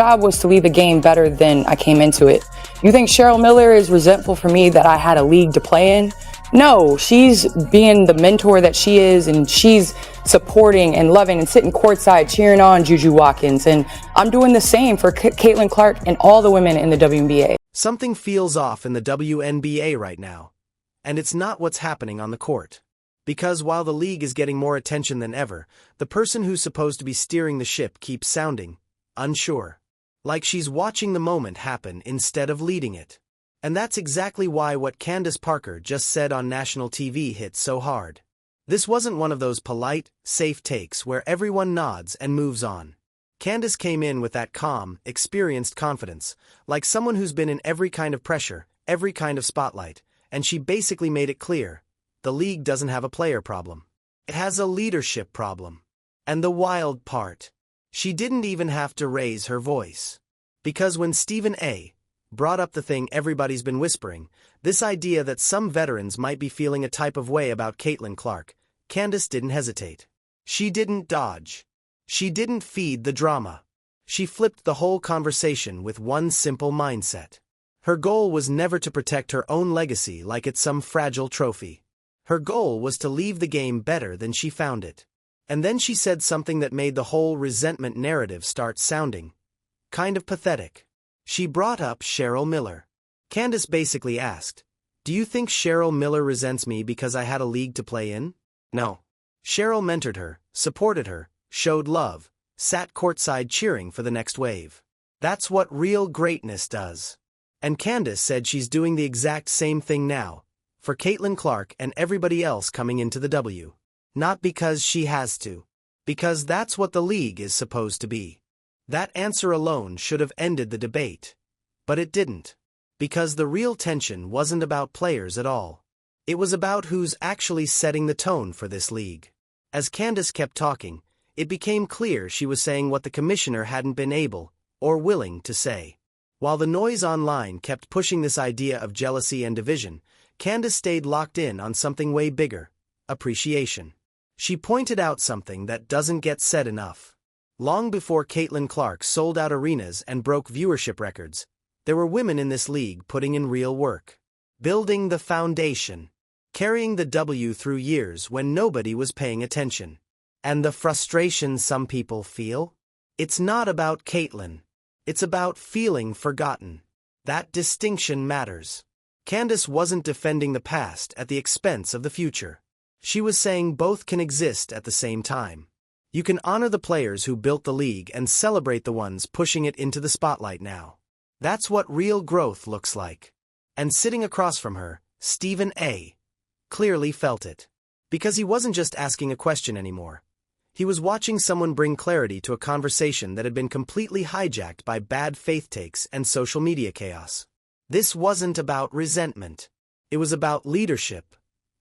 job was to leave the game better than I came into it. You think Cheryl Miller is resentful for me that I had a league to play in? No, she's being the mentor that she is, and she's supporting and loving and sitting courtside cheering on Juju Watkins. And I'm doing the same for Caitlin Clark and all the women in the WNBA. Something feels off in the WNBA right now, and it's not what's happening on the court. Because while the league is getting more attention than ever, the person who's supposed to be steering the ship keeps sounding unsure. Like she's watching the moment happen instead of leading it. And that's exactly why what Candace Parker just said on national TV hit so hard. This wasn't one of those polite, safe takes where everyone nods and moves on. Candace came in with that calm, experienced confidence, like someone who's been in every kind of pressure, every kind of spotlight, and she basically made it clear. The league doesn't have a player problem. It has a leadership problem. And the wild part, she didn't even have to raise her voice. Because when Stephen A. brought up the thing everybody's been whispering, this idea that some veterans might be feeling a type of way about Caitlin Clark, Candace didn't hesitate. She didn't dodge. She didn't feed the drama. She flipped the whole conversation with one simple mindset. Her goal was never to protect her own legacy like it's some fragile trophy. Her goal was to leave the game better than she found it. And then she said something that made the whole resentment narrative start sounding kind of pathetic. She brought up Cheryl Miller. Candace basically asked, "Do you think Cheryl Miller resents me because I had a league to play in?" No. Cheryl mentored her, supported her, showed love, sat courtside cheering for the next wave. That's what real greatness does. And Candace said she's doing the exact same thing now, for Caitlin Clark and everybody else coming into the W. Not because she has to. Because that's what the league is supposed to be. That answer alone should have ended the debate. But it didn't. Because the real tension wasn't about players at all. It was about who's actually setting the tone for this league. As Candace kept talking, it became clear she was saying what the commissioner hadn't been able, or willing, to say. While the noise online kept pushing this idea of jealousy and division, Candace stayed locked in on something way bigger: appreciation. She pointed out something that doesn't get said enough. Long before Caitlin Clark sold out arenas and broke viewership records, there were women in this league putting in real work. Building the foundation. Carrying the W through years when nobody was paying attention. And the frustration some people feel? It's not about Caitlin. It's about feeling forgotten. That distinction matters. Candace wasn't defending the past at the expense of the future. She was saying both can exist at the same time. You can honor the players who built the league and celebrate the ones pushing it into the spotlight now. That's what real growth looks like. And sitting across from her, Stephen A. clearly felt it. Because he wasn't just asking a question anymore. He was watching someone bring clarity to a conversation that had been completely hijacked by bad faith takes and social media chaos. This wasn't about resentment. It was about leadership,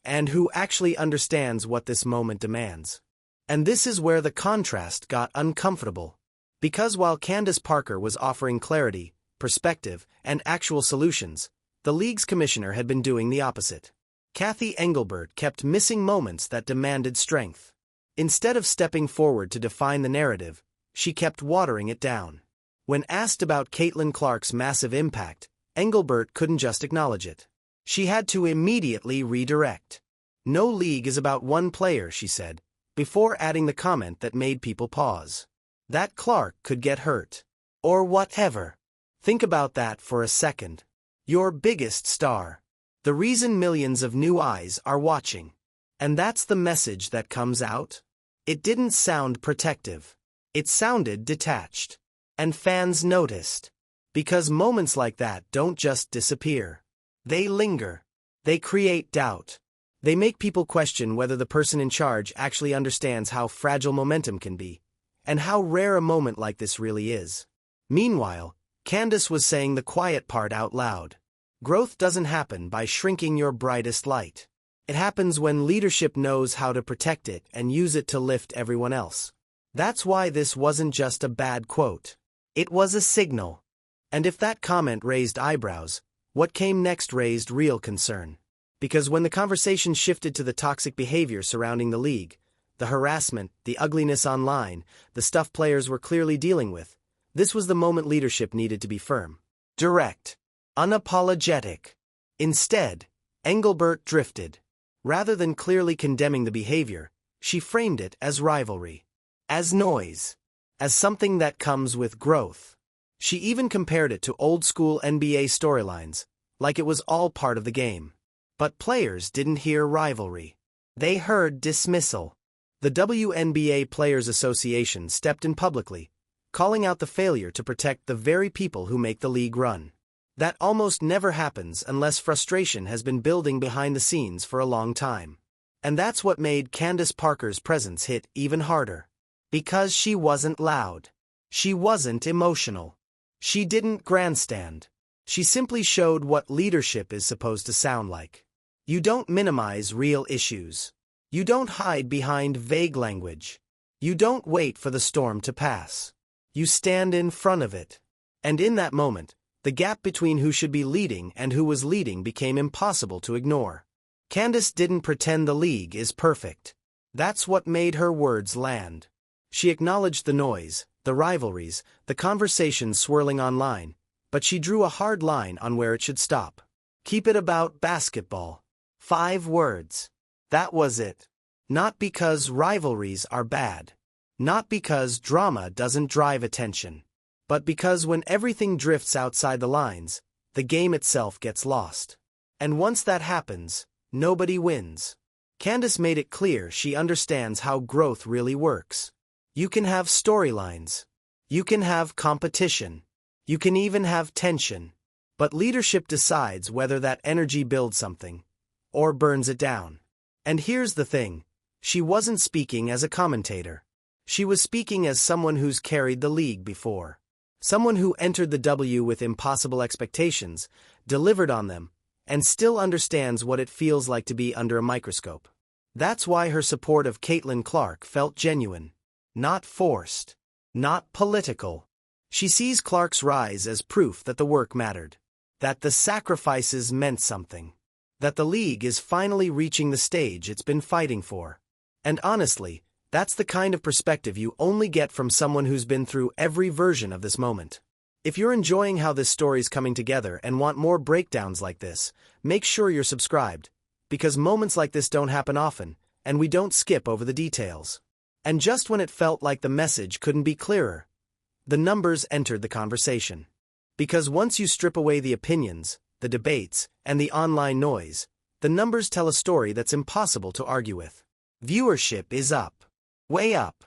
and who actually understands what this moment demands. And this is where the contrast got uncomfortable. Because while Candace Parker was offering clarity, perspective, and actual solutions, the league's commissioner had been doing the opposite. Cathy Engelbert kept missing moments that demanded strength. Instead of stepping forward to define the narrative, she kept watering it down. When asked about Caitlin Clark's massive impact, Engelbert couldn't just acknowledge it. She had to immediately redirect. No league is about one player, she said, before adding the comment that made people pause. That Clark could get hurt. Or whatever. Think about that for a second. Your biggest star. The reason millions of new eyes are watching. And that's the message that comes out. It didn't sound protective. It sounded detached. And fans noticed. Because moments like that don't just disappear. They linger. They create doubt. They make people question whether the person in charge actually understands how fragile momentum can be, and how rare a moment like this really is. Meanwhile, Candace was saying the quiet part out loud. Growth doesn't happen by shrinking your brightest light. It happens when leadership knows how to protect it and use it to lift everyone else. That's why this wasn't just a bad quote. It was a signal. And if that comment raised eyebrows, what came next raised real concern. Because when the conversation shifted to the toxic behavior surrounding the league, the harassment, the ugliness online, the stuff players were clearly dealing with, This was the moment leadership needed to be firm, direct, unapologetic. Instead, Engelbert drifted. Rather than clearly condemning the behavior, she framed it as rivalry, as noise, as something that comes with growth. She even compared it to old-school NBA storylines, like it was all part of the game. But players didn't hear rivalry. They heard dismissal. The WNBA Players Association stepped in publicly, calling out the failure to protect the very people who make the league run. That almost never happens unless frustration has been building behind the scenes for a long time. And that's what made Candace Parker's presence hit even harder. Because she wasn't loud. She wasn't emotional. She didn't grandstand. She simply showed what leadership is supposed to sound like. You don't minimize real issues. You don't hide behind vague language. You don't wait for the storm to pass. You stand in front of it. And in that moment, the gap between who should be leading and who was leading became impossible to ignore. Candace didn't pretend the league is perfect. That's what made her words land. She acknowledged the noise, the rivalries, the conversations swirling online, but she drew a hard line on where it should stop. Keep it about basketball. 5 words. That was it. Not because rivalries are bad. Not because drama doesn't drive attention. But because when everything drifts outside the lines, the game itself gets lost. And once that happens, nobody wins. Candace made it clear she understands how growth really works. You can have storylines. You can have competition. You can even have tension. But leadership decides whether that energy builds something, or burns it down. And here's the thing. She wasn't speaking as a commentator. She was speaking as someone who's carried the league before. Someone who entered the W with impossible expectations, delivered on them, and still understands what it feels like to be under a microscope. That's why her support of Caitlin Clark felt genuine. Not forced. Not political. She sees Clark's rise as proof that the work mattered. That the sacrifices meant something. That the league is finally reaching the stage it's been fighting for. And honestly, that's the kind of perspective you only get from someone who's been through every version of this moment. If you're enjoying how this story's coming together and want more breakdowns like this, make sure you're subscribed, because moments like this don't happen often, and we don't skip over the details. And just when it felt like the message couldn't be clearer, the numbers entered the conversation. Because once you strip away the opinions, the debates, and the online noise, the numbers tell a story that's impossible to argue with. Viewership is up. Way up.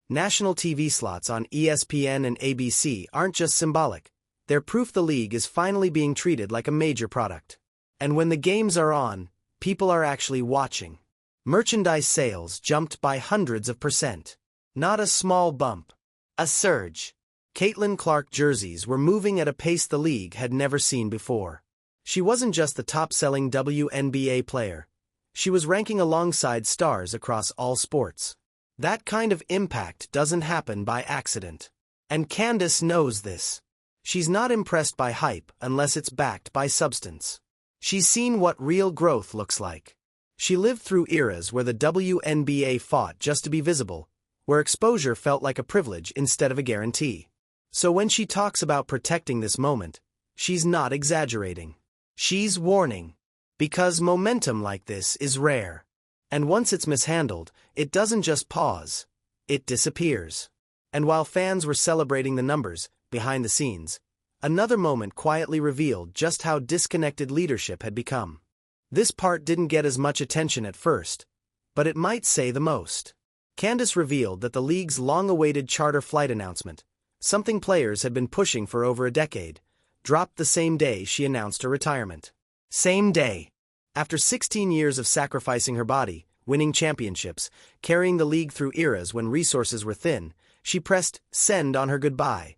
National TV slots on ESPN and ABC aren't just symbolic. They're proof the league is finally being treated like a major product. And when the games are on, people are actually watching. Merchandise sales jumped by hundreds of %. Not a small bump. A surge. Caitlin Clark jerseys were moving at a pace the league had never seen before. She wasn't just the top-selling WNBA player. She was ranking alongside stars across all sports. That kind of impact doesn't happen by accident. And Candace knows this. She's not impressed by hype unless it's backed by substance. She's seen what real growth looks like. She lived through eras where the WNBA fought just to be visible, where exposure felt like a privilege instead of a guarantee. So when she talks about protecting this moment, she's not exaggerating. She's warning. Because momentum like this is rare. And once it's mishandled, it doesn't just pause, it disappears. And while fans were celebrating the numbers, behind the scenes, another moment quietly revealed just how disconnected leadership had become. This part didn't get as much attention at first, but it might say the most. Candace revealed that the league's long-awaited charter flight announcement, something players had been pushing for over a decade, dropped the same day she announced her retirement. Same day. After 16 years of sacrificing her body, winning championships, carrying the league through eras when resources were thin, she pressed send on her goodbye,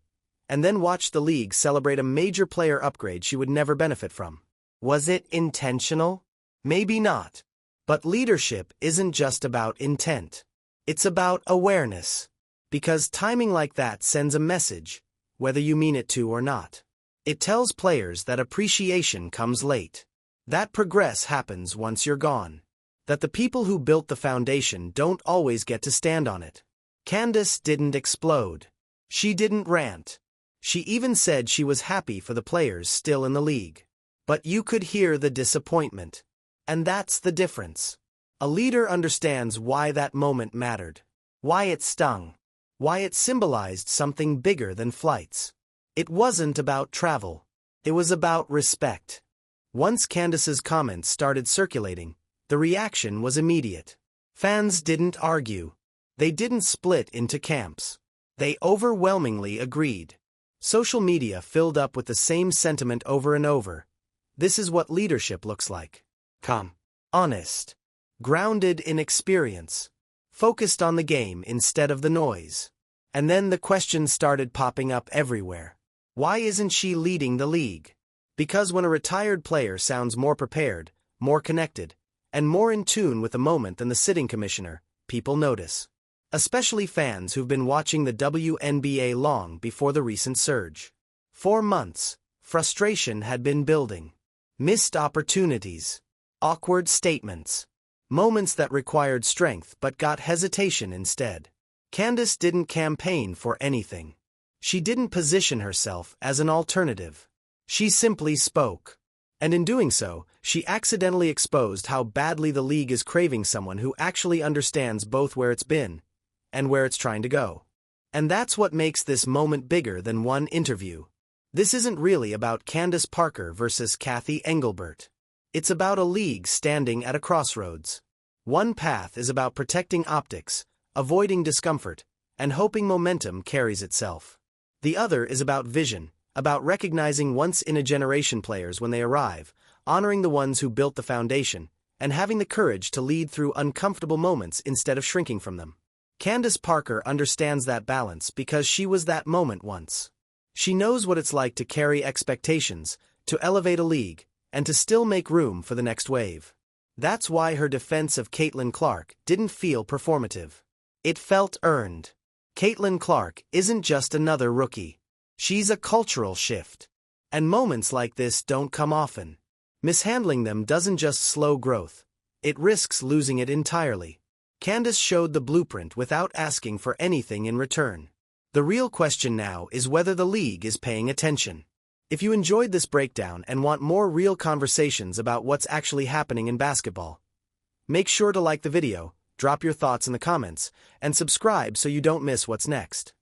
and then watched the league celebrate a major player upgrade she would never benefit from. Was it intentional? Maybe not. But leadership isn't just about intent. It's about awareness. Because timing like that sends a message, whether you mean it to or not. It tells players that appreciation comes late. That progress happens once you're gone. That the people who built the foundation don't always get to stand on it. Candace didn't explode. She didn't rant. She even said she was happy for the players still in the league. But you could hear the disappointment. And that's the difference. A leader understands why that moment mattered, why it stung, why it symbolized something bigger than flights. It wasn't about travel. It was about respect. Once Candace's comments started circulating, the reaction was immediate. Fans didn't argue. They didn't split into camps. They overwhelmingly agreed. Social media filled up with the same sentiment over and over. This is what leadership looks like. Calm, honest, grounded in experience, focused on the game instead of the noise. And then the questions started popping up everywhere. Why isn't she leading the league? Because when a retired player sounds more prepared, more connected, and more in tune with the moment than the sitting commissioner, people notice. Especially fans who've been watching the WNBA long before the recent surge. For months, frustration had been building. Missed opportunities. Awkward statements. Moments that required strength but got hesitation instead. Candace didn't campaign for anything. She didn't position herself as an alternative. She simply spoke. And in doing so, she accidentally exposed how badly the league is craving someone who actually understands both where it's been and where it's trying to go. And that's what makes this moment bigger than one interview. This isn't really about Candace Parker versus Cathy Engelbert. It's about a league standing at a crossroads. One path is about protecting optics, avoiding discomfort, and hoping momentum carries itself. The other is about vision, about recognizing once-in-a-generation players when they arrive, honoring the ones who built the foundation, and having the courage to lead through uncomfortable moments instead of shrinking from them. Candace Parker understands that balance because she was that moment once. She knows what it's like to carry expectations, to elevate a league, and to still make room for the next wave. That's why her defense of Caitlin Clark didn't feel performative. It felt earned. Caitlin Clark isn't just another rookie. She's a cultural shift. And moments like this don't come often. Mishandling them doesn't just slow growth. It risks losing it entirely. Candace showed the blueprint without asking for anything in return. The real question now is whether the league is paying attention. If you enjoyed this breakdown and want more real conversations about what's actually happening in basketball, make sure to like the video, drop your thoughts in the comments, and subscribe so you don't miss what's next.